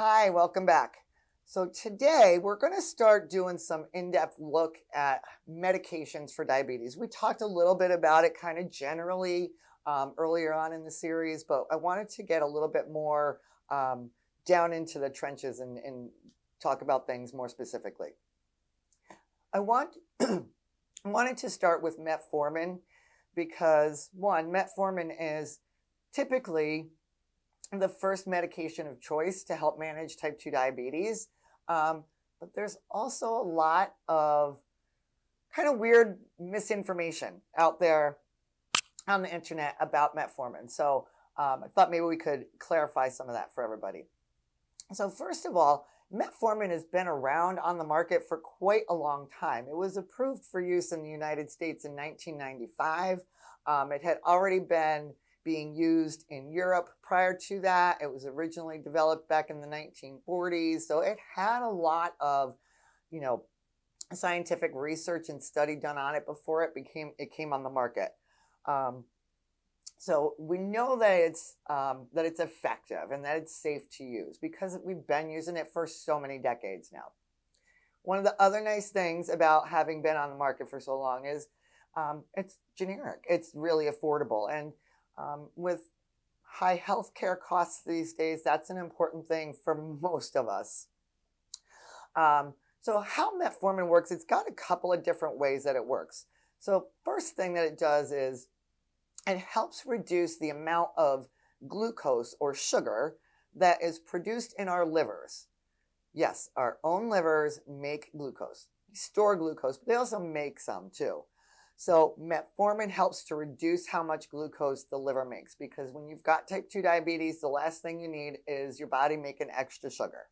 Hi, welcome back. So today we're going to start doing some in-depth look at medications for diabetes. We talked a little bit about it kind of generally earlier on in the series, but I wanted to get a little bit more um, down into the trenches and talk about things more specifically. I want I wanted to start with metformin because one, metformin is typically the first medication of choice to help manage type 2 diabetes. But there's also a lot of kind of weird misinformation out there on the internet about metformin. So I thought maybe we could clarify some of that for everybody. So first of all, metformin has been around on the market for quite a long time. It was approved for use in the United States in 1995. It had already been being used in Europe prior to that. It was originally developed back in the 1940s. So it had a lot of, scientific research and study done on it before it came on the market. So we know that it's effective and that it's safe to use because we've been using it for so many decades now. One of the other nice things about having been on the market for so long is it's generic. It's really affordable. And with high healthcare costs these days, that's an important thing for most of us. So how metformin works, it's got a couple of different ways that it works. So first thing that it does is it helps reduce the amount of glucose or sugar that is produced in our livers. Yes, our own livers make glucose. They store glucose, but they also make some too. So metformin helps to reduce how much glucose the liver makes because when you've got type 2 diabetes, the last thing you need is your body making extra sugar.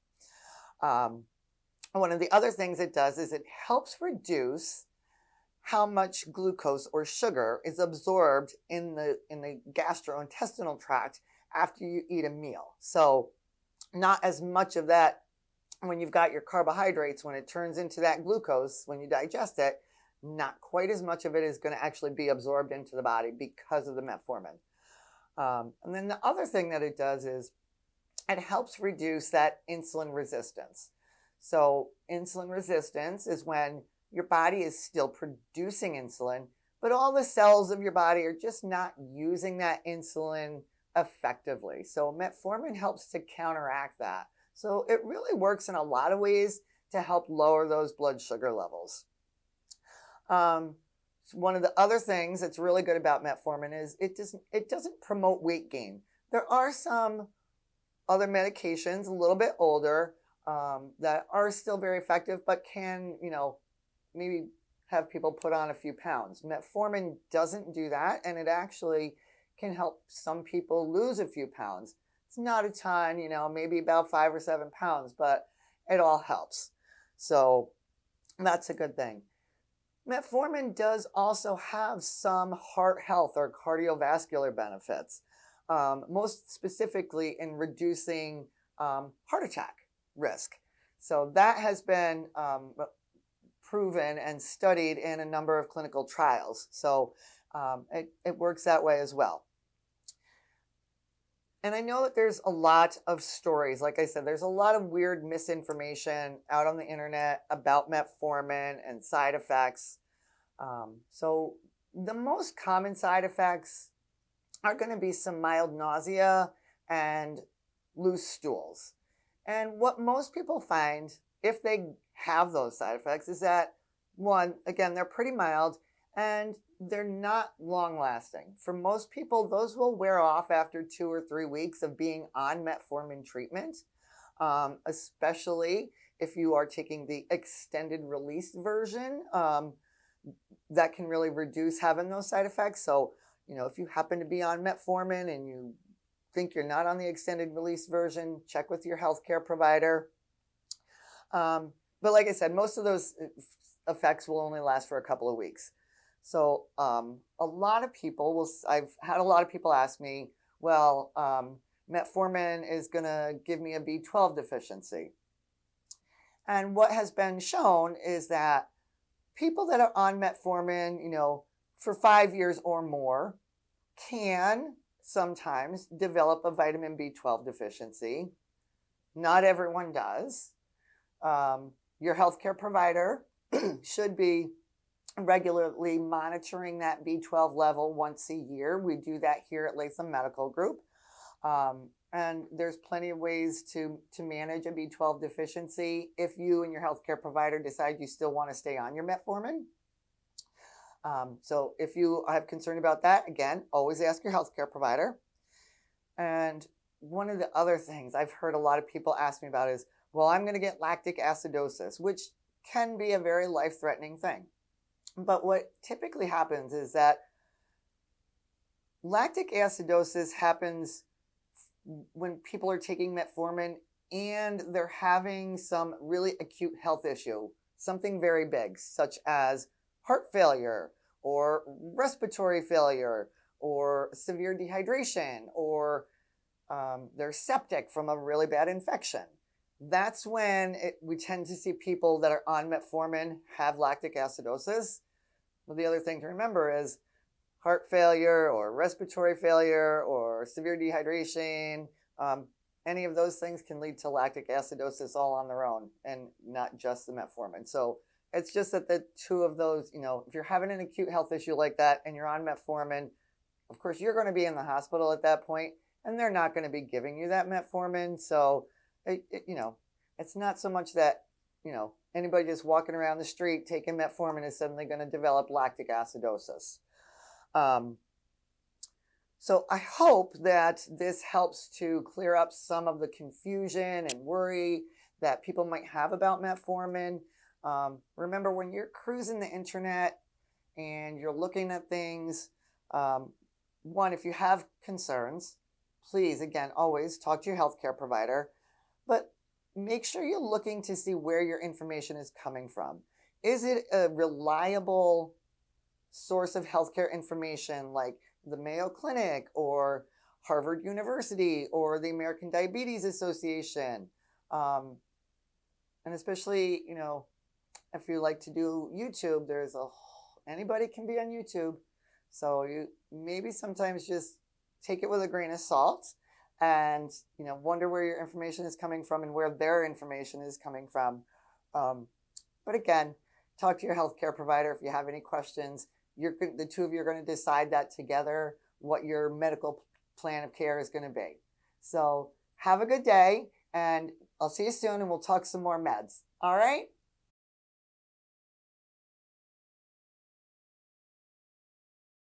One of the other things it does is it helps reduce how much glucose or sugar is absorbed in the gastrointestinal tract after you eat a meal. So not as much of that when you've got your carbohydrates, when it turns into that glucose, when you digest it, not quite as much of it is going to actually be absorbed into the body because of the metformin. And then the other thing that it does is it helps reduce that insulin resistance. So insulin resistance is when your body is still producing insulin, but all the cells of your body are just not using that insulin effectively. So metformin helps to counteract that. So it really works in a lot of ways to help lower those blood sugar levels. One of the other things that's really good about metformin is it doesn't promote weight gain. There are some other medications a little bit older that are still very effective, but can, maybe have people put on a few pounds. Metformin doesn't do that, and it actually can help some people lose a few pounds. It's not a ton, maybe about 5 or 7 pounds, but it all helps. So that's a good thing. Metformin does also have some heart health or cardiovascular benefits, most specifically in reducing heart attack risk. So that has been proven and studied in a number of clinical trials. So it works that way as well. And I know that there's a lot of stories. Like I said, there's a lot of weird misinformation out on the internet about metformin and side effects. So the most common side effects are going to be some mild nausea and loose stools. And what most people find if they have those side effects is that, one, again, they're pretty mild and they're not long lasting. For most people, those will wear off after 2 or 3 weeks of being on metformin treatment, especially if you are taking the extended release version. That can really reduce having those side effects. So, if you happen to be on metformin and you think you're not on the extended release version, check with your healthcare provider. But like I said, most of those effects will only last for a couple of weeks. So a lot of people I've had a lot of people ask me, well, metformin is going to give me a B12 deficiency. And what has been shown is that people that are on metformin, for 5 years or more can sometimes develop a vitamin B12 deficiency. Not everyone does. Your healthcare provider should be regularly monitoring that B12 level once a year. We do that here at Latham Medical Group. And there's plenty of ways to manage a B12 deficiency if you and your healthcare provider decide you still want to stay on your metformin. So if you have concern about that, again, always ask your healthcare provider. And one of the other things I've heard a lot of people ask me about is, well, I'm going to get lactic acidosis, which can be a very life-threatening thing. But what typically happens is that lactic acidosis happens when people are taking metformin and they're having some really acute health issue, something very big, such as heart failure or respiratory failure or severe dehydration, or they're septic from a really bad infection. That's when we tend to see people that are on metformin have lactic acidosis. Well, the other thing to remember is heart failure or respiratory failure or severe dehydration, any of those things can lead to lactic acidosis all on their own and not just the metformin. So it's just that the two of those, if you're having an acute health issue like that and you're on metformin, of course, you're going to be in the hospital at that point and they're not going to be giving you that metformin. So, it's not so much that, anybody just walking around the street taking metformin is suddenly going to develop lactic acidosis. So I hope that this helps to clear up some of the confusion and worry that people might have about metformin. Remember, when you're cruising the internet and you're looking at things, one, if you have concerns, please, again, always talk to your healthcare provider, but make sure you're looking to see where your information is coming from. Is it a reliable source of healthcare information like the Mayo Clinic or Harvard University or the American Diabetes Association? And especially, if you like to do YouTube, anybody can be on YouTube. So you maybe sometimes just take it with a grain of salt and, wonder where your information is coming from and where their information is coming from. But again, talk to your healthcare provider if you have any questions. The two of you are going to decide that together, what your medical plan of care is going to be. So have a good day, and I'll see you soon, and we'll talk some more meds. All right?